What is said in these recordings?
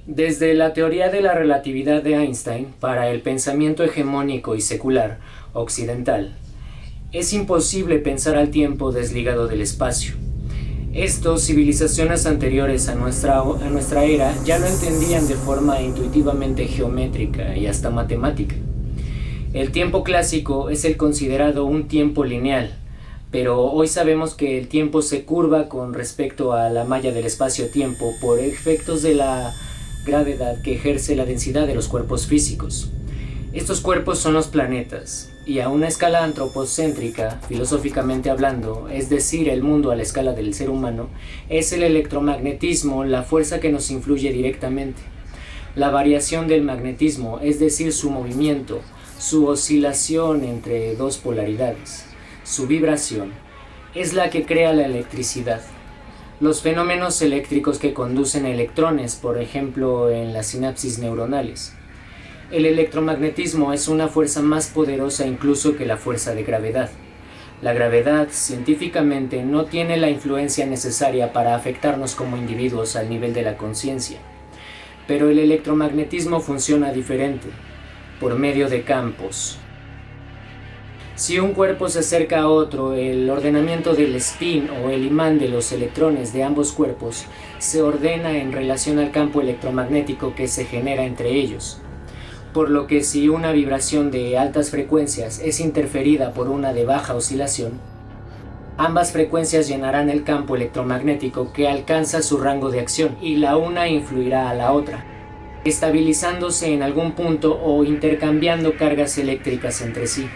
Desde la teoría de la relatividad de Einstein, para el pensamiento hegemónico y secular occidental, es imposible pensar al tiempo desligado del espacio. Esto, civilizaciones anteriores a nuestra era ya lo entendían de forma intuitivamente geométrica y hasta matemática. El tiempo clásico es el considerado un tiempo lineal, pero hoy sabemos que el tiempo se curva con respecto a la malla del espacio-tiempo por efectos de la gravedad que ejerce la densidad de los cuerpos físicos. Estos cuerpos son los planetas, y a una escala antropocéntrica, filosóficamente hablando, es decir, el mundo a la escala del ser humano, es el electromagnetismo la fuerza que nos influye directamente. La variación del magnetismo, es decir, su movimiento, su oscilación entre dos polaridades, su vibración, es la que crea la electricidad. Los fenómenos eléctricos que conducen electrones, por ejemplo, en las sinapsis neuronales. El electromagnetismo es una fuerza más poderosa incluso que la fuerza de gravedad. La gravedad, científicamente, no tiene la influencia necesaria para afectarnos como individuos al nivel de la conciencia. Pero el electromagnetismo funciona diferente, por medio de campos. Si un cuerpo se acerca a otro, el ordenamiento del spin o el imán de los electrones de ambos cuerpos se ordena en relación al campo electromagnético que se genera entre ellos. Por lo que si una vibración de altas frecuencias es interferida por una de baja oscilación, ambas frecuencias llenarán el campo electromagnético que alcanza su rango de acción y la una influirá a la otra, estabilizándose en algún punto o intercambiando cargas eléctricas entre sí,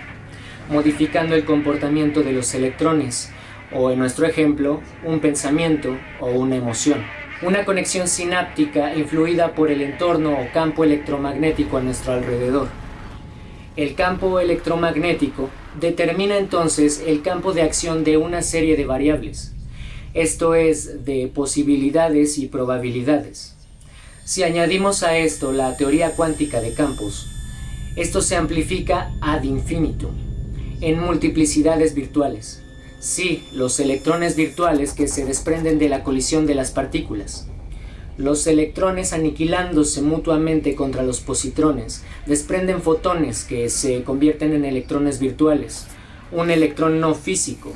modificando el comportamiento de los electrones, o en nuestro ejemplo, un pensamiento o una emoción. Una conexión sináptica influida por el entorno o campo electromagnético a nuestro alrededor. El campo electromagnético determina entonces el campo de acción de una serie de variables, esto es, de posibilidades y probabilidades. Si añadimos a esto la teoría cuántica de campos, esto se amplifica ad infinitum, en multiplicidades virtuales. Sí, los electrones virtuales que se desprenden de la colisión de las partículas. Los electrones aniquilándose mutuamente contra los positrones desprenden fotones que se convierten en electrones virtuales, un electrón no físico,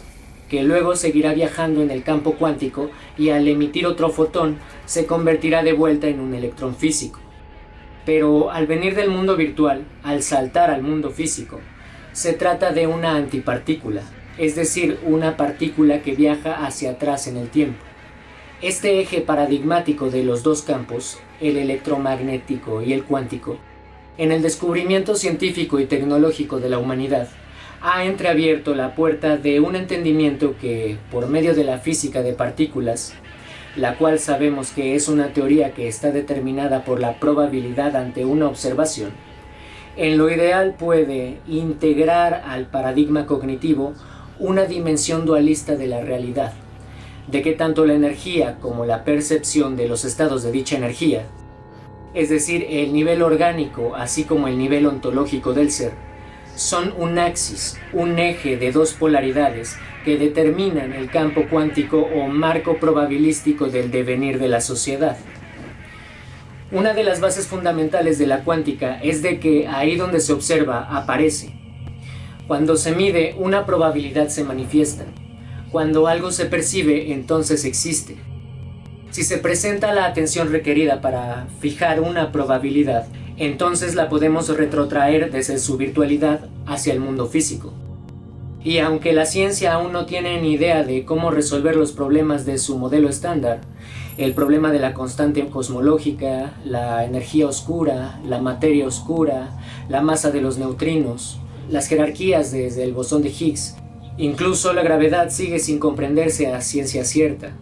que luego seguirá viajando en el campo cuántico y al emitir otro fotón se convertirá de vuelta en un electrón físico. Pero al venir del mundo virtual, al saltar al mundo físico, se trata de una antipartícula, es decir, una partícula que viaja hacia atrás en el tiempo. Este eje paradigmático de los dos campos, el electromagnético y el cuántico, en el descubrimiento científico y tecnológico de la humanidad, ha entreabierto la puerta de un entendimiento que, por medio de la física de partículas, la cual sabemos que es una teoría que está determinada por la probabilidad ante una observación, en lo ideal puede integrar al paradigma cognitivo una dimensión dualista de la realidad, de que tanto la energía como la percepción de los estados de dicha energía, es decir, el nivel orgánico así como el nivel ontológico del ser, son un axis, un eje de dos polaridades que determinan el campo cuántico o marco probabilístico del devenir de la sociedad. Una de las bases fundamentales de la cuántica es de que ahí donde se observa aparece. Cuando se mide, una probabilidad se manifiesta. Cuando algo se percibe, entonces existe. Si se presenta la atención requerida para fijar una probabilidad, entonces la podemos retrotraer desde su virtualidad hacia el mundo físico. Y aunque la ciencia aún no tiene ni idea de cómo resolver los problemas de su modelo estándar, el problema de la constante cosmológica, la energía oscura, la materia oscura, la masa de los neutrinos, las jerarquías desde el bosón de Higgs, incluso la gravedad sigue sin comprenderse a ciencia cierta.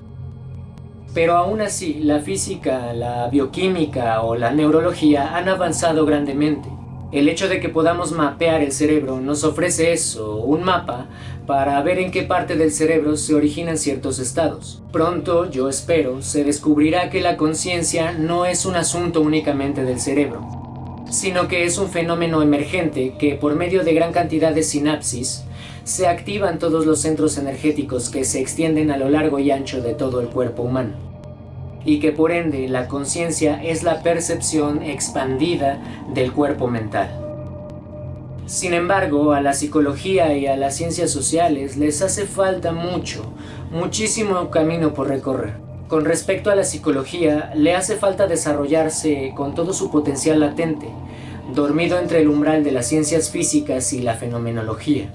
Pero aún así, la física, la bioquímica o la neurología han avanzado grandemente. El hecho de que podamos mapear el cerebro nos ofrece eso, un mapa, para ver en qué parte del cerebro se originan ciertos estados. Pronto, yo espero, se descubrirá que la conciencia no es un asunto únicamente del cerebro, sino que es un fenómeno emergente que, por medio de gran cantidad de sinapsis, se activan todos los centros energéticos que se extienden a lo largo y ancho de todo el cuerpo humano. y que por ende la conciencia es la percepción expandida del cuerpo mental. Sin embargo, a la psicología y a las ciencias sociales les hace falta muchísimo camino por recorrer. Con respecto a la psicología, le hace falta desarrollarse con todo su potencial latente, dormido entre el umbral de las ciencias físicas y la fenomenología.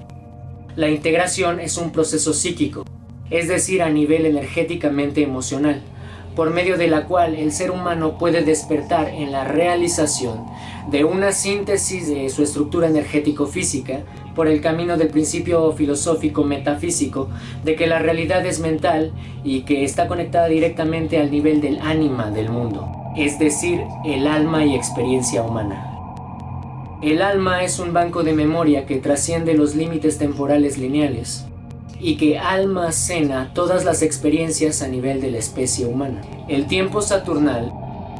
La integración es un proceso psíquico, es decir, a nivel energéticamente emocional, por medio de la cual el ser humano puede despertar en la realización de una síntesis de su estructura energético-física por el camino del principio filosófico metafísico de que la realidad es mental y que está conectada directamente al nivel del ánima del mundo, es decir, el alma y experiencia humana. El alma es un banco de memoria que trasciende los límites temporales lineales y que almacena todas las experiencias a nivel de la especie humana. El tiempo saturnal,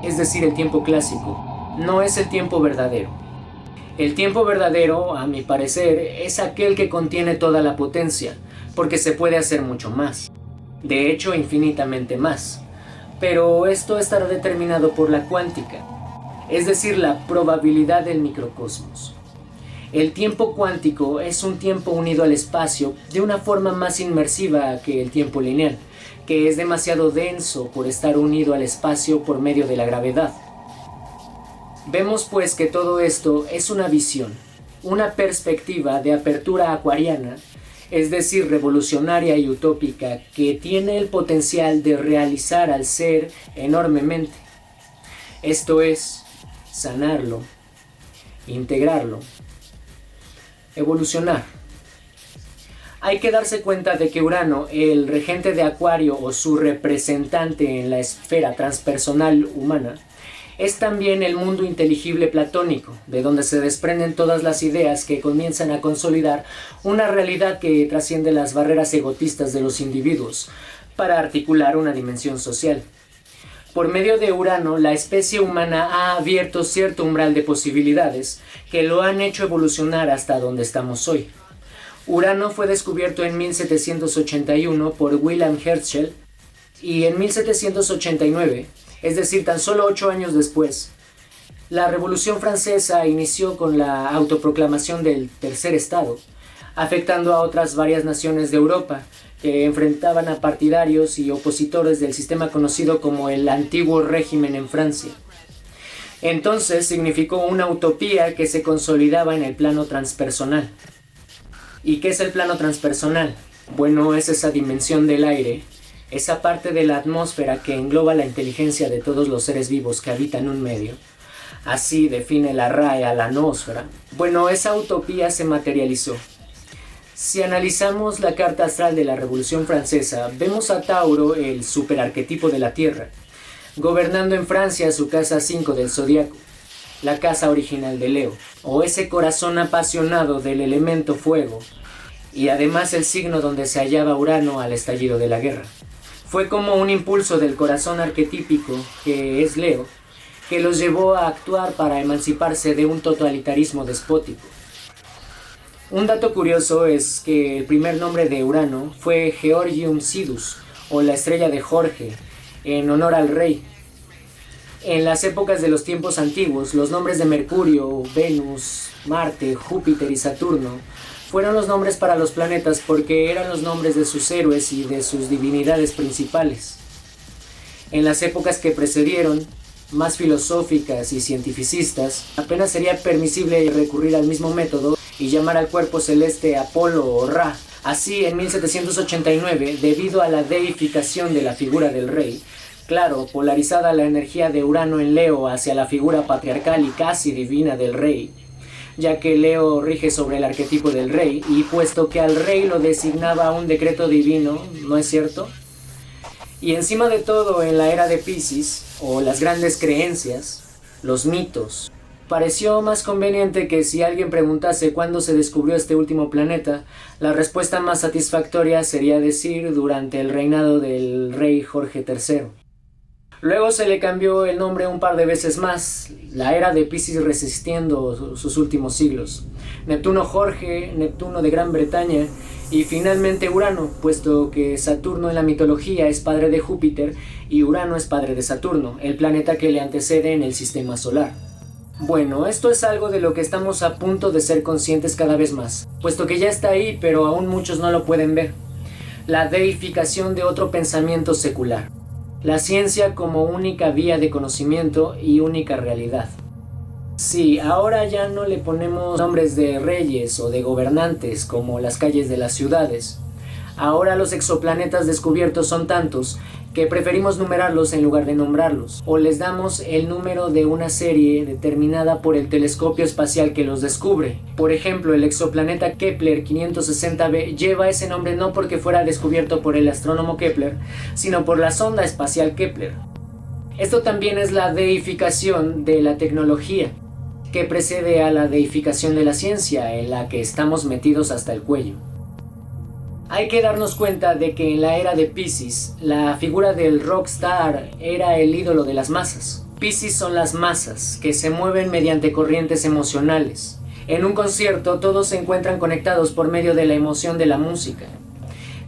es decir, el tiempo clásico, no es el tiempo verdadero. El tiempo verdadero, a mi parecer, es aquel que contiene toda la potencia, porque se puede hacer mucho más. De hecho, infinitamente más. Pero esto estará determinado por la cuántica, es decir, la probabilidad del microcosmos. El tiempo cuántico es un tiempo unido al espacio de una forma más inmersiva que el tiempo lineal, que es demasiado denso por estar unido al espacio por medio de la gravedad. Vemos pues que todo esto es una visión, una perspectiva de apertura acuariana, es decir, revolucionaria y utópica, que tiene el potencial de realizar al ser enormemente. Esto es, sanarlo, integrarlo, evolucionar. Hay que darse cuenta de que Urano, el regente de Acuario o su representante en la esfera transpersonal humana, es también el mundo inteligible platónico, de donde se desprenden todas las ideas que comienzan a consolidar una realidad que trasciende las barreras egotistas de los individuos para articular una dimensión social. Por medio de Urano, la especie humana ha abierto cierto umbral de posibilidades que lo han hecho evolucionar hasta donde estamos hoy. Urano fue descubierto en 1781 por Wilhelm Herschel y en 1789, es decir, tan solo 8 años después, la Revolución Francesa inició con la autoproclamación del tercer estado, afectando a otras varias naciones de Europa que enfrentaban a partidarios y opositores del sistema conocido como el antiguo régimen en Francia. Entonces significó una utopía que se consolidaba en el plano transpersonal. ¿Y qué es el plano transpersonal? Bueno, es esa dimensión del aire, esa parte de la atmósfera que engloba la inteligencia de todos los seres vivos que habitan un medio. Así define la RAE a la noósfera. Bueno, esa utopía se materializó. Si analizamos la carta astral de la Revolución Francesa, vemos a Tauro, el superarquetipo de la Tierra, gobernando en Francia su casa 5 del zodiaco, la casa original de Leo, o ese corazón apasionado del elemento fuego, y además el signo donde se hallaba Urano al estallido de la guerra. Fue como un impulso del corazón arquetípico, que es Leo, que los llevó a actuar para emanciparse de un totalitarismo despótico. Un dato curioso es que el primer nombre de Urano fue Georgium Sidus, o la estrella de Jorge, en honor al rey. En las épocas de los tiempos antiguos, los nombres de Mercurio, Venus, Marte, Júpiter y Saturno fueron los nombres para los planetas porque eran los nombres de sus héroes y de sus divinidades principales. En las épocas que precedieron, más filosóficas y cientificistas, apenas sería permisible recurrir al mismo método y llamar al cuerpo celeste Apolo o Ra. Así, en 1789, debido a la deificación de la figura del rey, claro, polarizada la energía de Urano en Leo hacia la figura patriarcal y casi divina del rey, ya que Leo rige sobre el arquetipo del rey, y puesto que al rey lo designaba un decreto divino, ¿no es cierto? Y encima de todo, en la era de Piscis, o las grandes creencias, los mitos, pareció más conveniente que si alguien preguntase cuándo se descubrió este último planeta, la respuesta más satisfactoria sería decir durante el reinado del rey Jorge III. Luego se le cambió el nombre un par de veces más, la era de Piscis resistiendo sus últimos siglos. Neptuno Jorge, Neptuno de Gran Bretaña Y finalmente Urano, puesto que Saturno en la mitología es padre de Júpiter y Urano es padre de Saturno, el planeta que le antecede en el sistema solar. Bueno, esto es algo de lo que estamos a punto de ser conscientes cada vez más, puesto que ya está ahí, pero aún muchos no lo pueden ver. La deificación de otro pensamiento secular. La ciencia como única vía de conocimiento y única realidad. Sí, ahora ya no le ponemos nombres de reyes o de gobernantes como las calles de las ciudades. Ahora los exoplanetas descubiertos son tantos que preferimos numerarlos en lugar de nombrarlos, o les damos el número de una serie determinada por el telescopio espacial que los descubre. Por ejemplo, el exoplaneta Kepler 560b lleva ese nombre no porque fuera descubierto por el astrónomo Kepler, sino por la sonda espacial Kepler. Esto también es la deificación de la tecnología, que precede a la deificación de la ciencia, en la que estamos metidos hasta el cuello. Hay que darnos cuenta de que en la era de Piscis, la figura del rockstar era el ídolo de las masas. Piscis son las masas, que se mueven mediante corrientes emocionales. En un concierto todos se encuentran conectados por medio de la emoción de la música.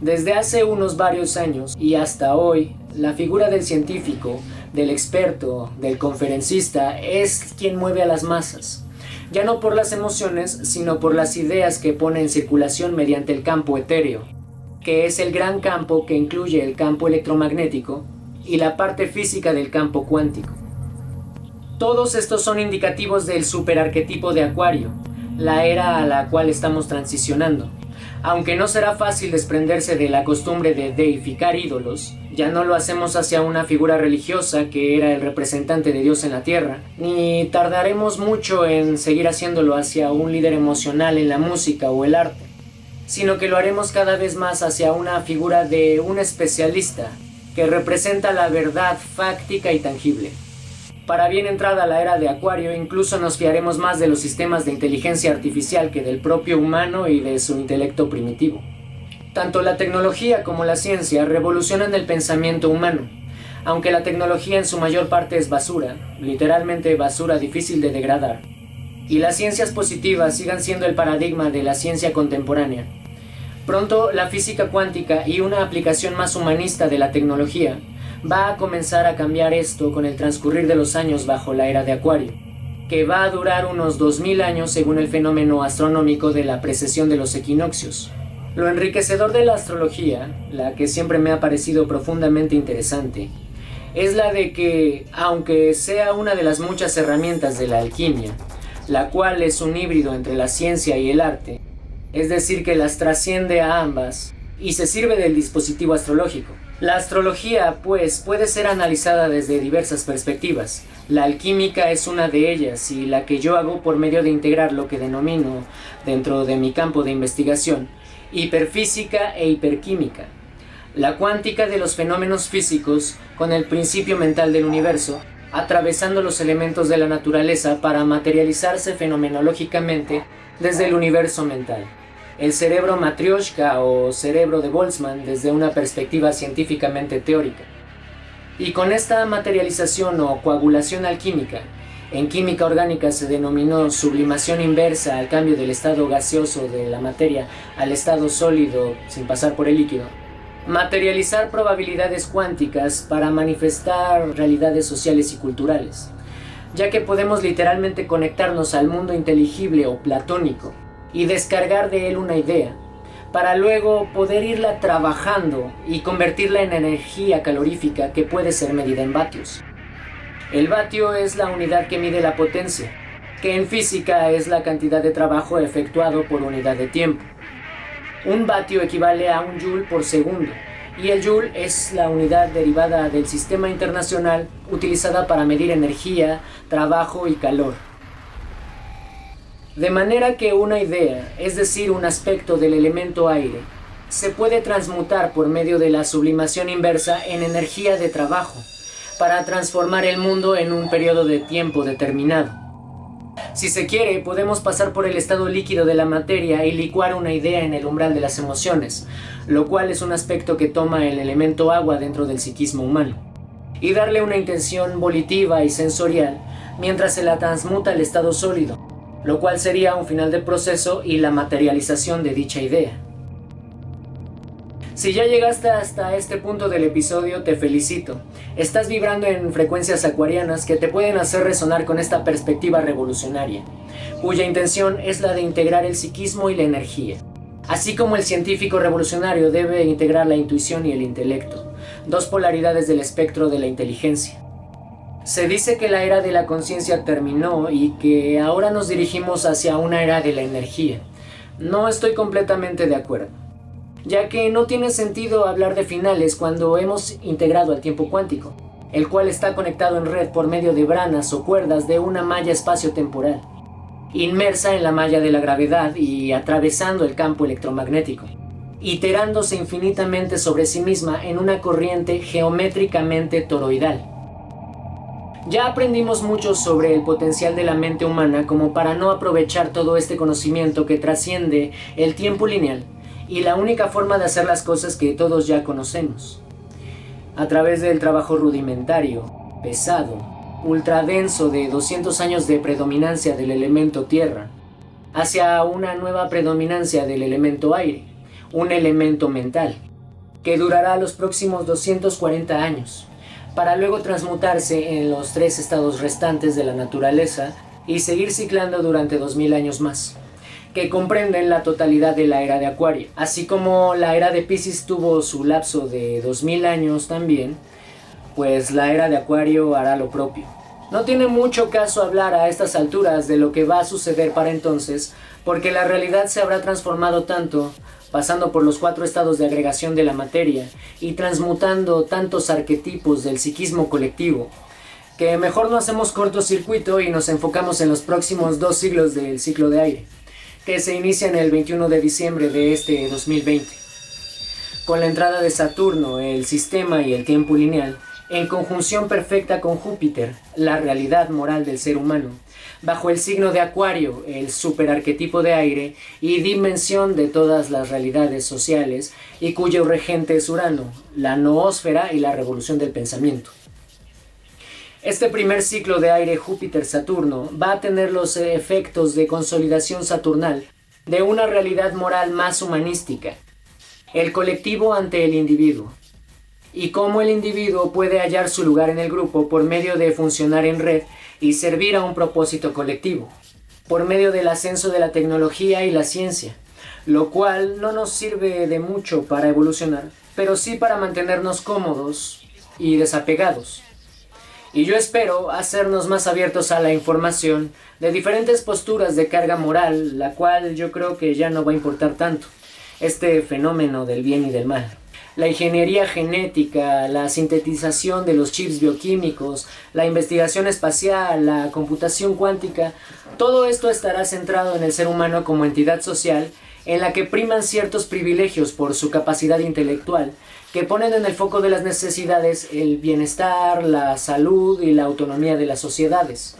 Desde hace unos varios años y hasta hoy, la figura del científico, del experto, del conferencista, es quien mueve a las masas. Ya no por las emociones, sino por las ideas que pone en circulación mediante el campo etéreo, que es el gran campo que incluye el campo electromagnético y la parte física del campo cuántico. Todos estos son indicativos del superarquetipo de Acuario, la era a la cual estamos transicionando. Aunque no será fácil desprenderse de la costumbre de deificar ídolos, ya no lo hacemos hacia una figura religiosa que era el representante de Dios en la tierra, ni tardaremos mucho en seguir haciéndolo hacia un líder emocional en la música o el arte, sino que lo haremos cada vez más hacia una figura de un especialista que representa la verdad fáctica y tangible. Para bien entrada la era de Acuario, incluso nos fiaremos más de los sistemas de inteligencia artificial que del propio humano y de su intelecto primitivo. Tanto la tecnología como la ciencia revolucionan el pensamiento humano, aunque la tecnología en su mayor parte es basura, literalmente basura difícil de degradar, y las ciencias positivas sigan siendo el paradigma de la ciencia contemporánea. Pronto la física cuántica y una aplicación más humanista de la tecnología va a comenzar a cambiar esto con el transcurrir de los años bajo la era de Acuario, que va a durar unos 2000 años según el fenómeno astronómico de la precesión de los equinoccios. Lo enriquecedor de la astrología, la que siempre me ha parecido profundamente interesante, es la de que, aunque sea una de las muchas herramientas de la alquimia, la cual es un híbrido entre la ciencia y el arte, es decir, que las trasciende a ambas y se sirve del dispositivo astrológico. La astrología, pues, puede ser analizada desde diversas perspectivas. La alquímica es una de ellas y la que yo hago por medio de integrar lo que denomino, dentro de mi campo de investigación, hiperfísica e hiperquímica. La cuántica de los fenómenos físicos con el principio mental del universo, atravesando los elementos de la naturaleza para materializarse fenomenológicamente desde el universo mental. El cerebro matrioshka o cerebro de Boltzmann desde una perspectiva científicamente teórica. Y con esta materialización o coagulación alquímica, en química orgánica se denominó sublimación inversa al cambio del estado gaseoso de la materia al estado sólido sin pasar por el líquido, materializar probabilidades cuánticas para manifestar realidades sociales y culturales, ya que podemos literalmente conectarnos al mundo inteligible o platónico y descargar de él una idea, para luego poder irla trabajando y convertirla en energía calorífica que puede ser medida en vatios. El vatio es la unidad que mide la potencia, que en física es la cantidad de trabajo efectuado por unidad de tiempo. Un vatio equivale a un joule por segundo, y el joule es la unidad derivada del sistema internacional utilizada para medir energía, trabajo y calor. De manera que una idea, es decir, un aspecto del elemento aire, se puede transmutar por medio de la sublimación inversa en energía de trabajo, para transformar el mundo en un periodo de tiempo determinado. Si se quiere, podemos pasar por el estado líquido de la materia y licuar una idea en el umbral de las emociones, lo cual es un aspecto que toma el elemento agua dentro del psiquismo humano, y darle una intención volitiva y sensorial mientras se la transmuta al estado sólido, lo cual sería un final del proceso y la materialización de dicha idea. Si ya llegaste hasta este punto del episodio, te felicito. Estás vibrando en frecuencias acuarianas que te pueden hacer resonar con esta perspectiva revolucionaria, cuya intención es la de integrar el psiquismo y la energía. Así como el científico revolucionario debe integrar la intuición y el intelecto, dos polaridades del espectro de la inteligencia. Se dice que la era de la conciencia terminó y que ahora nos dirigimos hacia una era de la energía. No estoy completamente de acuerdo, ya que no tiene sentido hablar de finales cuando hemos integrado al tiempo cuántico, el cual está conectado en red por medio de branas o cuerdas de una malla espacio-temporal, inmersa en la malla de la gravedad y atravesando el campo electromagnético, iterándose infinitamente sobre sí misma en una corriente geométricamente toroidal. Ya aprendimos mucho sobre el potencial de la mente humana como para no aprovechar todo este conocimiento que trasciende el tiempo lineal y la única forma de hacer las cosas que todos ya conocemos. A través del trabajo rudimentario, pesado, ultradenso de 200 años de predominancia del elemento tierra, hacia una nueva predominancia del elemento aire, un elemento mental, que durará los próximos 240 años, para luego transmutarse en los 3 estados restantes de la naturaleza y seguir ciclando durante 2000 años más, que comprenden la totalidad de la era de Acuario. Así como la era de Piscis tuvo su lapso de 2000 años también, pues la era de Acuario hará lo propio. No tiene mucho caso hablar a estas alturas de lo que va a suceder para entonces, porque la realidad se habrá transformado tanto, pasando por los 4 estados de agregación de la materia y transmutando tantos arquetipos del psiquismo colectivo, que mejor no hacemos cortocircuito y nos enfocamos en los próximos 2 siglos del ciclo de aire, que se inicia en el 21 de diciembre de este 2020. Con la entrada de Saturno, el sistema y el tiempo lineal, en conjunción perfecta con Júpiter, la realidad moral del ser humano, bajo el signo de Acuario, el superarquetipo de aire y dimensión de todas las realidades sociales, y cuyo regente es Urano, la noósfera y la revolución del pensamiento. Este primer ciclo de aire Júpiter-Saturno va a tener los efectos de consolidación saturnal de una realidad moral más humanística, el colectivo ante el individuo, y cómo el individuo puede hallar su lugar en el grupo por medio de funcionar en red y servir a un propósito colectivo, por medio del ascenso de la tecnología y la ciencia, lo cual no nos sirve de mucho para evolucionar, pero sí para mantenernos cómodos y desapegados. Y yo espero hacernos más abiertos a la información de diferentes posturas de carga moral, la cual yo creo que ya no va a importar tanto, este fenómeno del bien y del mal. La ingeniería genética, la sintetización de los chips bioquímicos, la investigación espacial, la computación cuántica, todo esto estará centrado en el ser humano como entidad social en la que priman ciertos privilegios por su capacidad intelectual, que ponen en el foco de las necesidades el bienestar, la salud y la autonomía de las sociedades.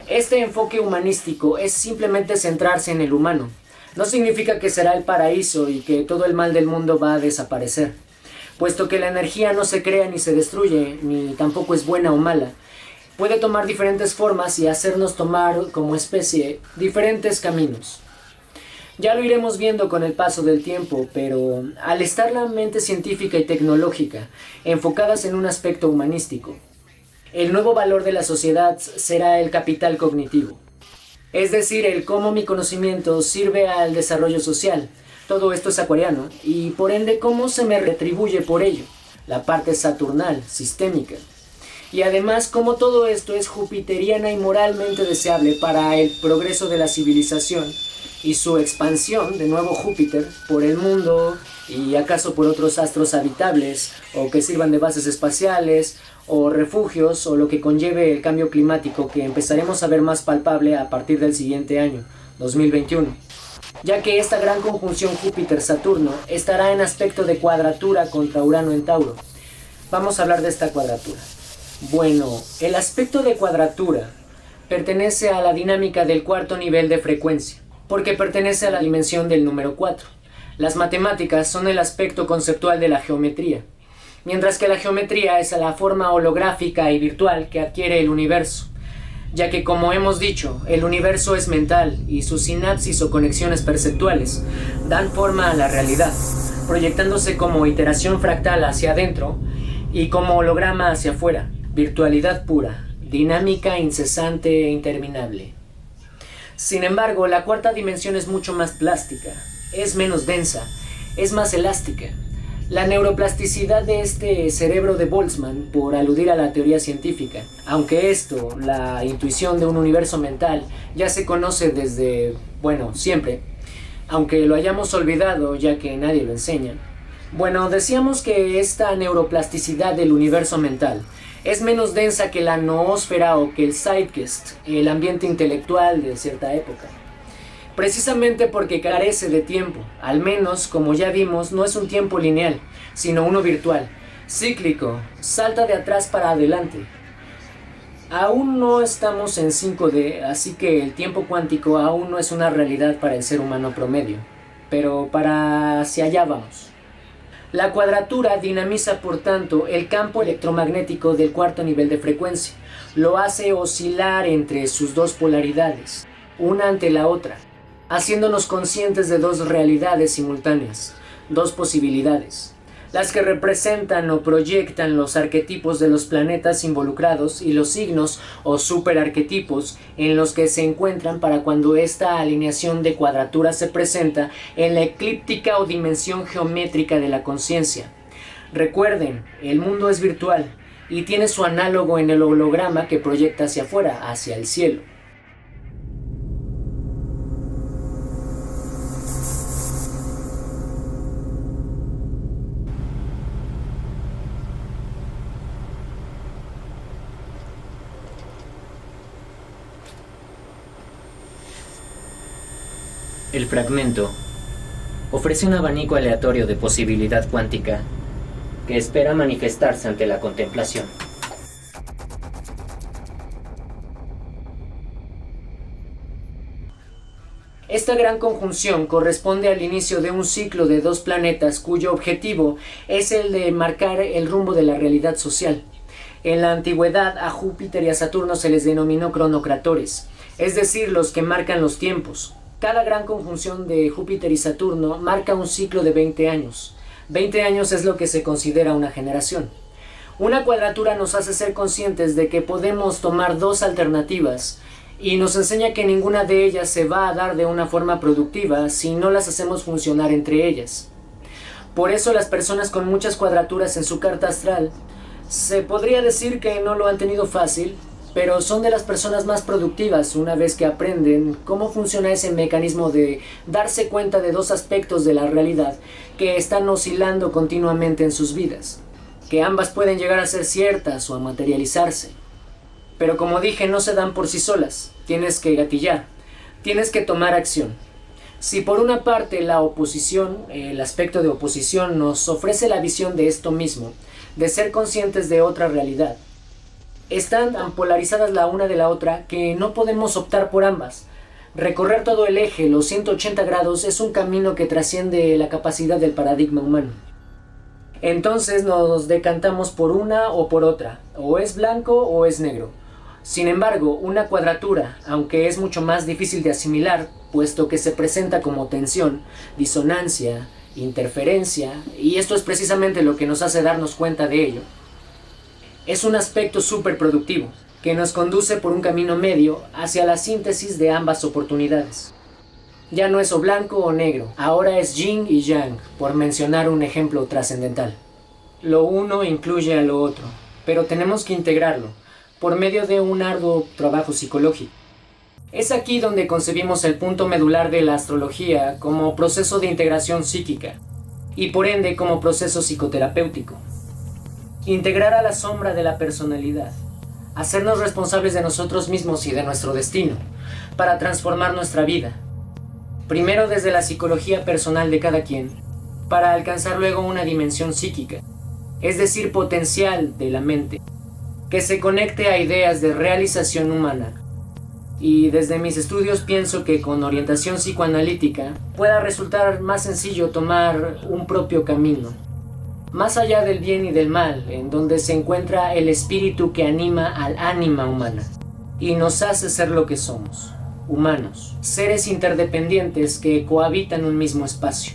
Este enfoque humanístico es simplemente centrarse en el humano. No significa que será el paraíso y que todo el mal del mundo va a desaparecer, puesto que la energía no se crea ni se destruye, ni tampoco es buena o mala. Puede tomar diferentes formas y hacernos tomar como especie diferentes caminos. Ya lo iremos viendo con el paso del tiempo, pero al estar la mente científica y tecnológica enfocadas en un aspecto humanístico, el nuevo valor de la sociedad será el capital cognitivo. Es decir, el cómo mi conocimiento sirve al desarrollo social. Todo esto es acuariano, y por ende cómo se me retribuye por ello, la parte saturnal, sistémica. Y además cómo todo esto es jupiteriana y moralmente deseable para el progreso de la civilización y su expansión, de nuevo Júpiter, por el mundo y acaso por otros astros habitables, o que sirvan de bases espaciales, o refugios, o lo que conlleve el cambio climático que empezaremos a ver más palpable a partir del siguiente año, 2021, ya que esta gran conjunción Júpiter-Saturno estará en aspecto de cuadratura contra Urano en Tauro. Vamos a hablar de esta cuadratura. Bueno, el aspecto de cuadratura pertenece a la dinámica del 4º nivel de frecuencia, porque pertenece a la dimensión del número 4. Las matemáticas son el aspecto conceptual de la geometría, mientras que la geometría es la forma holográfica y virtual que adquiere el universo, ya que, como hemos dicho, el universo es mental y sus sinapsis o conexiones perceptuales dan forma a la realidad, proyectándose como iteración fractal hacia adentro y como holograma hacia afuera, virtualidad pura, dinámica incesante e interminable. Sin embargo, la cuarta dimensión es mucho más plástica, es menos densa, es más elástica. La neuroplasticidad de este cerebro de Boltzmann, por aludir a la teoría científica, aunque esto, la intuición de un universo mental, ya se conoce desde, siempre, aunque lo hayamos olvidado ya que nadie lo enseña. Decíamos que esta neuroplasticidad del universo mental es menos densa que la noósfera o que el Zeitgeist, el ambiente intelectual de cierta época. Precisamente porque carece de tiempo, al menos, como ya vimos, no es un tiempo lineal, sino uno virtual, cíclico, salta de atrás para adelante. Aún no estamos en 5D, así que el tiempo cuántico aún no es una realidad para el ser humano promedio, pero para hacia allá vamos. La cuadratura dinamiza, por tanto, el campo electromagnético del cuarto nivel de frecuencia, lo hace oscilar entre sus dos polaridades, una ante la otra, haciéndonos conscientes de dos realidades simultáneas, dos posibilidades, las que representan o proyectan los arquetipos de los planetas involucrados y los signos o superarquetipos en los que se encuentran para cuando esta alineación de cuadratura se presenta en la eclíptica o dimensión geométrica de la conciencia. Recuerden, el mundo es virtual y tiene su análogo en el holograma que proyecta hacia afuera, hacia el cielo. El fragmento ofrece un abanico aleatorio de posibilidad cuántica que espera manifestarse ante la contemplación. Esta gran conjunción corresponde al inicio de un ciclo de dos planetas cuyo objetivo es el de marcar el rumbo de la realidad social. En la antigüedad a Júpiter y a Saturno se les denominó cronocratores, es decir, los que marcan los tiempos. Cada gran conjunción de Júpiter y Saturno marca un ciclo de 20 años. 20 años es lo que se considera una generación. Una cuadratura nos hace ser conscientes de que podemos tomar dos alternativas y nos enseña que ninguna de ellas se va a dar de una forma productiva si no las hacemos funcionar entre ellas. Por eso las personas con muchas cuadraturas en su carta astral se podría decir que no lo han tenido fácil, pero son de las personas más productivas una vez que aprenden cómo funciona ese mecanismo de darse cuenta de dos aspectos de la realidad que están oscilando continuamente en sus vidas, que ambas pueden llegar a ser ciertas o a materializarse. Pero como dije, no se dan por sí solas, tienes que gatillar, tienes que tomar acción. Si por una parte la oposición, el aspecto de oposición nos ofrece la visión de esto mismo, de ser conscientes de otra realidad, están tan polarizadas la una de la otra que no podemos optar por ambas. Recorrer todo el eje, los 180 grados, es un camino que trasciende la capacidad del paradigma humano. Entonces nos decantamos por una o por otra, o es blanco o es negro. Sin embargo, una cuadratura, aunque es mucho más difícil de asimilar, puesto que se presenta como tensión, disonancia, interferencia, y esto es precisamente lo que nos hace darnos cuenta de ello, es un aspecto súper productivo, que nos conduce por un camino medio hacia la síntesis de ambas oportunidades. Ya no es o blanco o negro, ahora es yin y yang, por mencionar un ejemplo trascendental. Lo uno incluye a lo otro, pero tenemos que integrarlo, por medio de un arduo trabajo psicológico. Es aquí donde concebimos el punto medular de la astrología como proceso de integración psíquica, y por ende como proceso psicoterapéutico. Integrar a la sombra de la personalidad, hacernos responsables de nosotros mismos y de nuestro destino, para transformar nuestra vida. Primero desde la psicología personal de cada quien, para alcanzar luego una dimensión psíquica, es decir, potencial de la mente, que se conecte a ideas de realización humana. Y desde mis estudios pienso que con orientación psicoanalítica pueda resultar más sencillo tomar un propio camino, más allá del bien y del mal, en donde se encuentra el espíritu que anima al ánima humana y nos hace ser lo que somos, humanos, seres interdependientes que cohabitan un mismo espacio.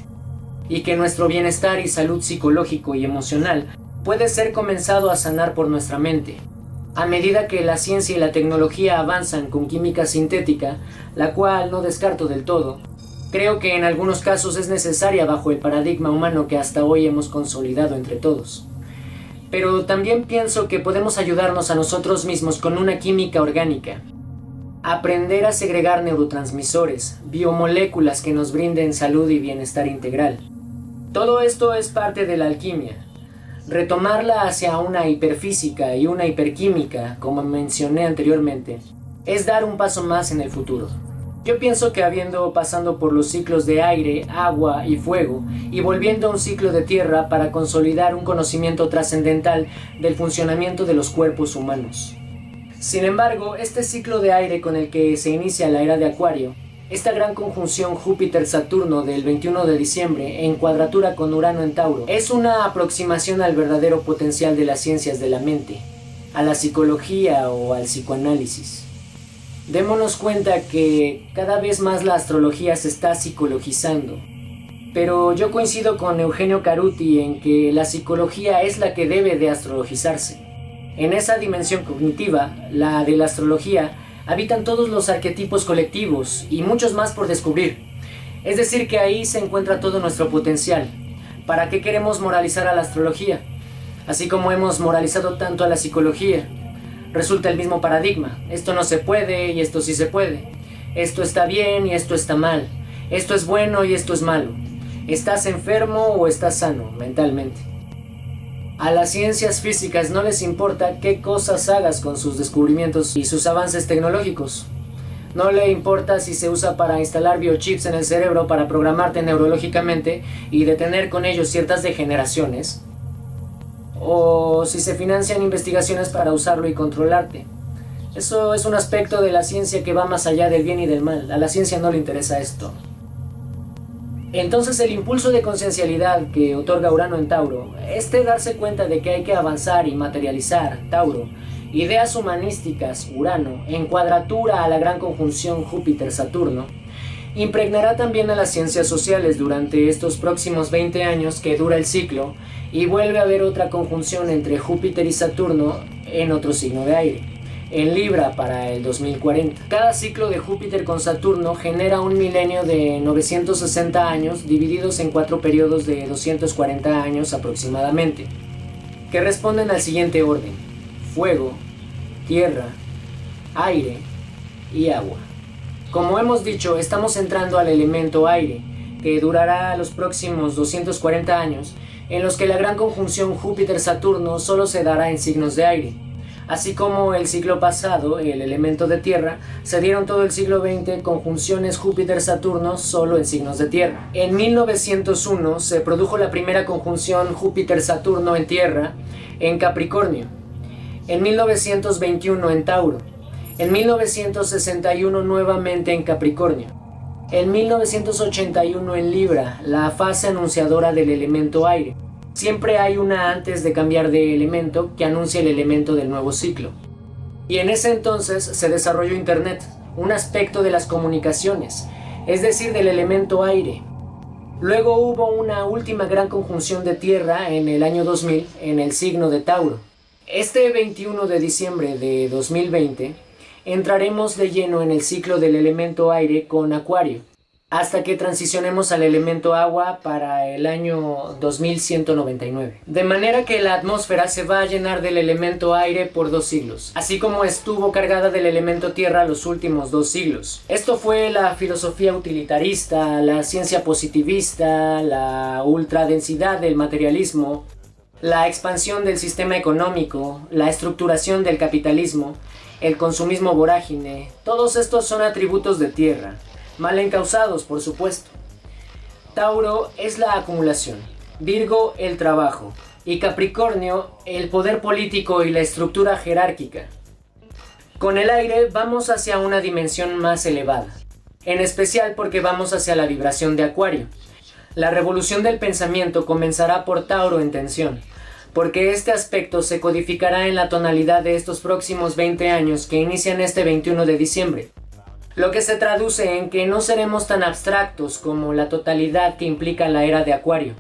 y que nuestro bienestar y salud psicológico y emocional puede ser comenzado a sanar por nuestra mente. A medida que la ciencia y la tecnología avanzan con química sintética, la cual no descarto del todo, creo que en algunos casos es necesaria bajo el paradigma humano que hasta hoy hemos consolidado entre todos. Pero también pienso que podemos ayudarnos a nosotros mismos con una química orgánica. Aprender a segregar neurotransmisores, biomoléculas que nos brinden salud y bienestar integral. Todo esto es parte de la alquimia. Retomarla hacia una hiperfísica y una hiperquímica, como mencioné anteriormente, es dar un paso más en el futuro. Yo pienso que pasando por los ciclos de aire, agua y fuego, y volviendo a un ciclo de tierra para consolidar un conocimiento trascendental del funcionamiento de los cuerpos humanos. Sin embargo, este ciclo de aire con el que se inicia la era de Acuario, esta gran conjunción Júpiter-Saturno del 21 de diciembre en cuadratura con Urano en Tauro, es una aproximación al verdadero potencial de las ciencias de la mente, a la psicología o al psicoanálisis. Démonos cuenta que cada vez más la astrología se está psicologizando, pero yo coincido con Eugenio Caruti en que la psicología es la que debe de astrologizarse. En esa dimensión cognitiva, la de la astrología, habitan todos los arquetipos colectivos y muchos más por descubrir. Es decir, que ahí se encuentra todo nuestro potencial. ¿Para qué queremos moralizar a la astrología? Así como hemos moralizado tanto a la psicología. Resulta el mismo paradigma. Esto no se puede y esto sí se puede. Esto está bien y esto está mal. Esto es bueno y esto es malo. ¿Estás enfermo o estás sano mentalmente? A las ciencias físicas no les importa qué cosas hagas con sus descubrimientos y sus avances tecnológicos. No le importa si se usa para instalar biochips en el cerebro para programarte neurológicamente y detener con ellos ciertas degeneraciones, o si se financian investigaciones para usarlo y controlarte. Eso es un aspecto de la ciencia que va más allá del bien y del mal. A la ciencia no le interesa esto. Entonces el impulso de conciencialidad que otorga Urano en Tauro, darse cuenta de que hay que avanzar y materializar, Tauro, ideas humanísticas, Urano, en cuadratura a la gran conjunción Júpiter-Saturno, impregnará también a las ciencias sociales durante estos próximos 20 años que dura el ciclo, y vuelve a haber otra conjunción entre Júpiter y Saturno en otro signo de aire, en Libra para el 2040. Cada ciclo de Júpiter con Saturno genera un milenio de 960 años divididos en 4 periodos de 240 años aproximadamente, que responden al siguiente orden: fuego, tierra, aire y agua. Como hemos dicho, estamos entrando al elemento aire, que durará los próximos 240 años, en los que la gran conjunción Júpiter-Saturno solo se dará en signos de aire. Así como el siglo pasado, el elemento de tierra, se dieron todo el siglo XX conjunciones Júpiter-Saturno solo en signos de tierra. En 1901 se produjo la primera conjunción Júpiter-Saturno en tierra en Capricornio. En 1921 en Tauro. En 1961 nuevamente en Capricornio. En 1981 en Libra, la fase anunciadora del elemento aire. Siempre hay una antes de cambiar de elemento que anuncia el elemento del nuevo ciclo. Y en ese entonces se desarrolló Internet, un aspecto de las comunicaciones, es decir, del elemento aire. Luego hubo una última gran conjunción de tierra en el año 2000 en el signo de Tauro. Este 21 de diciembre de 2020 entraremos de lleno en el ciclo del elemento aire con Acuario, hasta que transicionemos al elemento agua para el año 2199. De manera que la atmósfera se va a llenar del elemento aire por 2 siglos, así como estuvo cargada del elemento tierra los últimos 2 siglos. Esto fue la filosofía utilitarista, la ciencia positivista, la ultradensidad del materialismo, la expansión del sistema económico, la estructuración del capitalismo, el consumismo vorágine. Todos estos son atributos de tierra, mal encausados, por supuesto. Tauro es la acumulación, Virgo el trabajo y Capricornio el poder político y la estructura jerárquica. Con el aire vamos hacia una dimensión más elevada, en especial porque vamos hacia la vibración de Acuario. La revolución del pensamiento comenzará por Tauro en tensión, porque este aspecto se codificará en la tonalidad de estos próximos 20 años que inician este 21 de diciembre. lo que se traduce en que no seremos tan abstractos como la totalidad que implica la era de Acuario,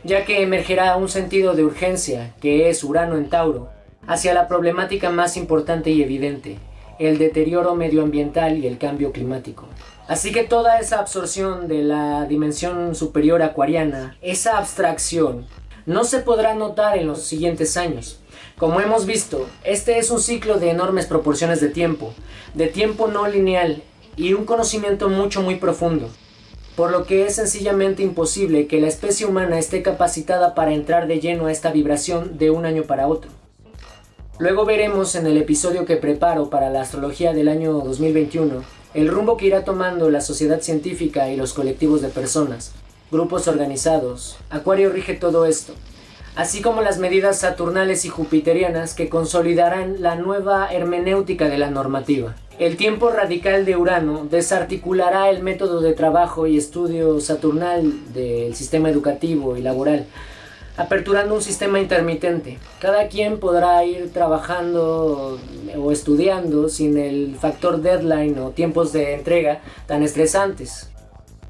ya que emergerá un sentido de urgencia, que es Urano en Tauro, hacia la problemática más importante y evidente, el deterioro medioambiental y el cambio climático. Así que toda esa absorción de la dimensión superior acuariana, esa abstracción, no se podrá notar en los siguientes años. Como hemos visto, este es un ciclo de enormes proporciones de tiempo no lineal y un conocimiento muy profundo, por lo que es sencillamente imposible que la especie humana esté capacitada para entrar de lleno a esta vibración de un año para otro. Luego veremos en el episodio que preparo para la astrología del año 2021 el rumbo que irá tomando la sociedad científica y los colectivos de personas, grupos organizados. Acuario rige todo esto, así como las medidas saturnales y jupiterianas que consolidarán la nueva hermenéutica de la normativa. El tiempo radical de Urano desarticulará el método de trabajo y estudio saturnal del sistema educativo y laboral, aperturando un sistema intermitente. Cada quien podrá ir trabajando o estudiando sin el factor deadline o tiempos de entrega tan estresantes.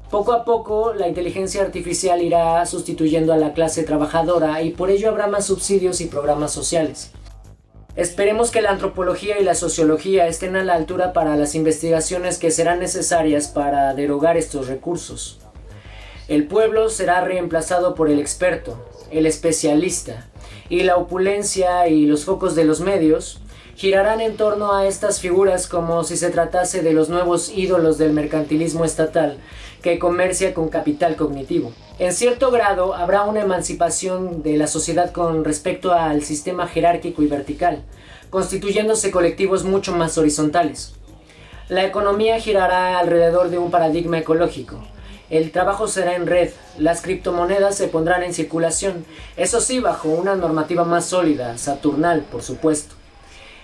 Poco a poco, la inteligencia artificial irá sustituyendo a la clase trabajadora y por ello habrá más subsidios y programas sociales. Esperemos que la antropología y la sociología estén a la altura para las investigaciones que serán necesarias para derogar estos recursos. El pueblo será reemplazado por el experto, el especialista, y la opulencia y los focos de los medios girarán en torno a estas figuras como si se tratase de los nuevos ídolos del mercantilismo estatal que comercia con capital cognitivo. En cierto grado habrá una emancipación de la sociedad con respecto al sistema jerárquico y vertical, constituyéndose colectivos mucho más horizontales. La economía girará alrededor de un paradigma ecológico. El trabajo será en red, las criptomonedas se pondrán en circulación, eso sí, bajo una normativa más sólida, saturnal, por supuesto.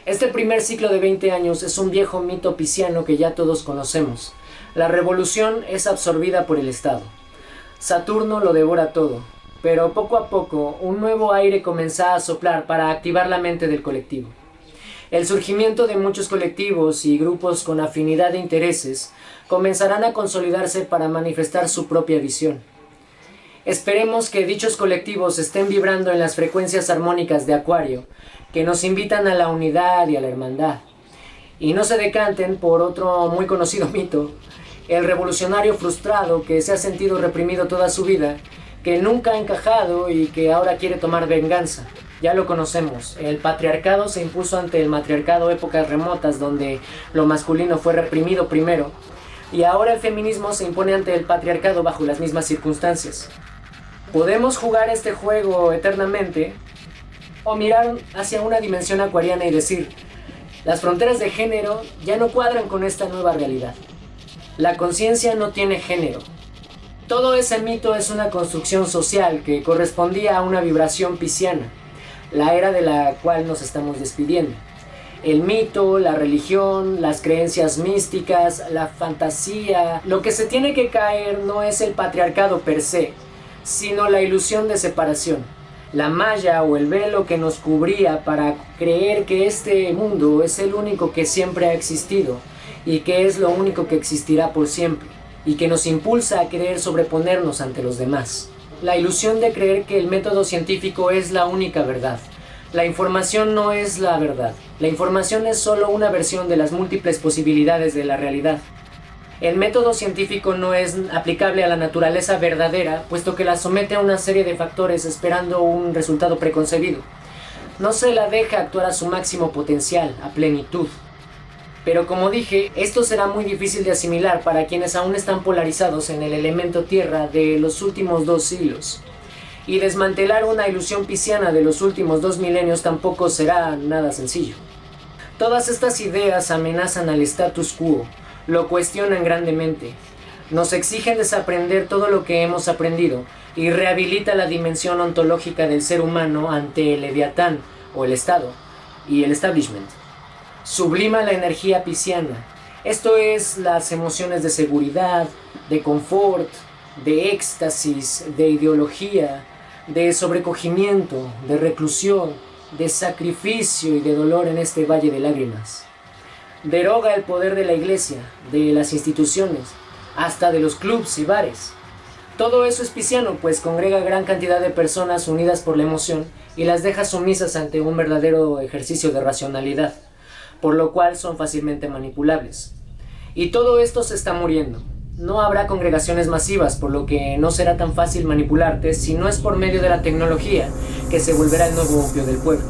Este primer ciclo de 20 años es un viejo mito pisciano que ya todos conocemos. La revolución es absorbida por el Estado. Saturno lo devora todo, pero poco a poco un nuevo aire comienza a soplar para activar la mente del colectivo. El surgimiento de muchos colectivos y grupos con afinidad de intereses comenzarán a consolidarse para manifestar su propia visión. Esperemos que dichos colectivos estén vibrando en las frecuencias armónicas de Acuario, que nos invitan a la unidad y a la hermandad, y no se decanten por otro muy conocido mito, el revolucionario frustrado que se ha sentido reprimido toda su vida, que nunca ha encajado y que ahora quiere tomar venganza. Ya lo conocemos, el patriarcado se impuso ante el matriarcado épocas remotas donde lo masculino fue reprimido primero, y ahora el feminismo se impone ante el patriarcado bajo las mismas circunstancias. Podemos jugar este juego eternamente o mirar hacia una dimensión acuariana y decir, las fronteras de género ya no cuadran con esta nueva realidad. La conciencia no tiene género. Todo ese mito es una construcción social que correspondía a una vibración pisciana, la era de la cual nos estamos despidiendo. El mito, la religión, las creencias místicas, la fantasía. Lo que se tiene que caer no es el patriarcado per se, sino la ilusión de separación. La malla o el velo que nos cubría para creer que este mundo es el único que siempre ha existido y que es lo único que existirá por siempre, y que nos impulsa a querer sobreponernos ante los demás. La ilusión de creer que el método científico es la única verdad. La información no es la verdad. La información es solo una versión de las múltiples posibilidades de la realidad. El método científico no es aplicable a la naturaleza verdadera, puesto que la somete a una serie de factores esperando un resultado preconcebido. No se la deja actuar a su máximo potencial, a plenitud. Pero como dije, esto será muy difícil de asimilar para quienes aún están polarizados en el elemento tierra de los últimos 2 siglos. Y desmantelar una ilusión pisciana de los últimos 2 milenios tampoco será nada sencillo. Todas estas ideas amenazan al status quo, lo cuestionan grandemente, nos exigen desaprender todo lo que hemos aprendido y rehabilita la dimensión ontológica del ser humano ante el leviatán o el Estado y el establishment. Sublima la energía pisciana, esto es las emociones de seguridad, de confort, de éxtasis, de ideología, de sobrecogimiento, de reclusión, de sacrificio y de dolor en este valle de lágrimas. Deroga el poder de la iglesia, de las instituciones, hasta de los clubs y bares. Todo eso es pisciano, pues congrega gran cantidad de personas unidas por la emoción y las deja sumisas ante un verdadero ejercicio de racionalidad, por lo cual son fácilmente manipulables. Y todo esto se está muriendo. No habrá congregaciones masivas, por lo que no será tan fácil manipularte si no es por medio de la tecnología, que se volverá el nuevo opio del pueblo.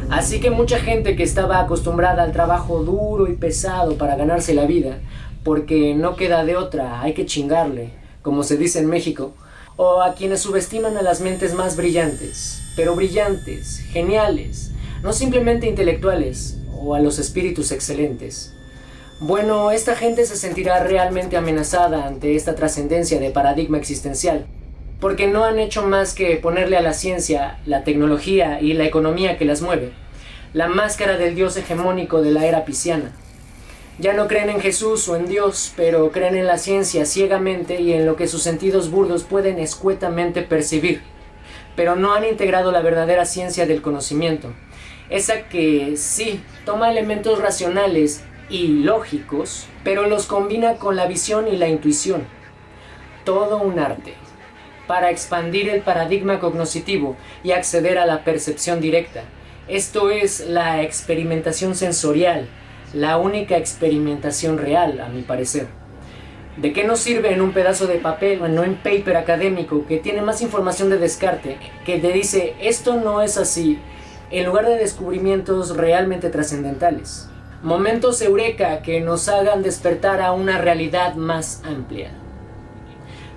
Así que mucha gente que estaba acostumbrada al trabajo duro y pesado para ganarse la vida, porque no queda de otra, hay que chingarle, como se dice en México, o a quienes subestiman a las mentes más brillantes, pero brillantes, geniales, no simplemente intelectuales, o a los espíritus excelentes. Bueno, esta gente se sentirá realmente amenazada ante esta trascendencia de paradigma existencial, porque no han hecho más que ponerle a la ciencia, la tecnología y la economía que las mueve, la máscara del dios hegemónico de la era pisciana. Ya no creen en Jesús o en Dios, pero creen en la ciencia ciegamente y en lo que sus sentidos burdos pueden escuetamente percibir. Pero no han integrado la verdadera ciencia del conocimiento, esa que sí toma elementos racionales y lógicos, pero los combina con la visión y la intuición. Todo un arte, para expandir el paradigma cognoscitivo y acceder a la percepción directa. Esto es la experimentación sensorial, la única experimentación real, a mi parecer. ¿De qué nos sirve en un pedazo de papel o en un paper académico que tiene más información de descarte, que te dice esto no es así, en lugar de descubrimientos realmente trascendentales? Momentos eureka que nos hagan despertar a una realidad más amplia.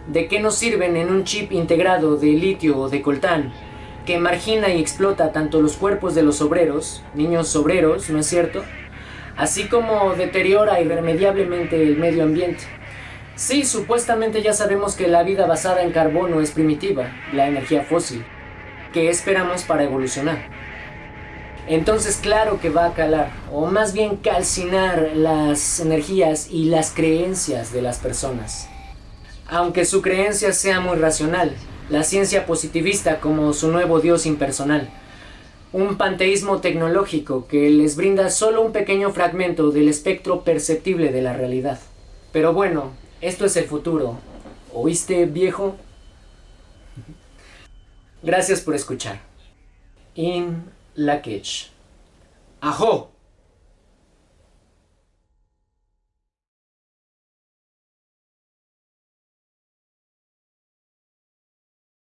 ¿De qué nos sirven en un chip integrado de litio o de coltán que margina y explota tanto los cuerpos de los obreros, niños obreros, ¿no es cierto?, así como deteriora irremediablemente el medio ambiente? Sí, supuestamente ya sabemos que la vida basada en carbono es primitiva, la energía fósil. ¿Qué esperamos para evolucionar? Entonces claro que va a calar, o más bien calcinar las energías y las creencias de las personas. Aunque su creencia sea muy racional, la ciencia positivista como su nuevo dios impersonal. Un panteísmo tecnológico que les brinda solo un pequeño fragmento del espectro perceptible de la realidad. Pero bueno, esto es el futuro. ¿Oíste, viejo? Gracias por escuchar. In Lak'ech. ¡Ajo!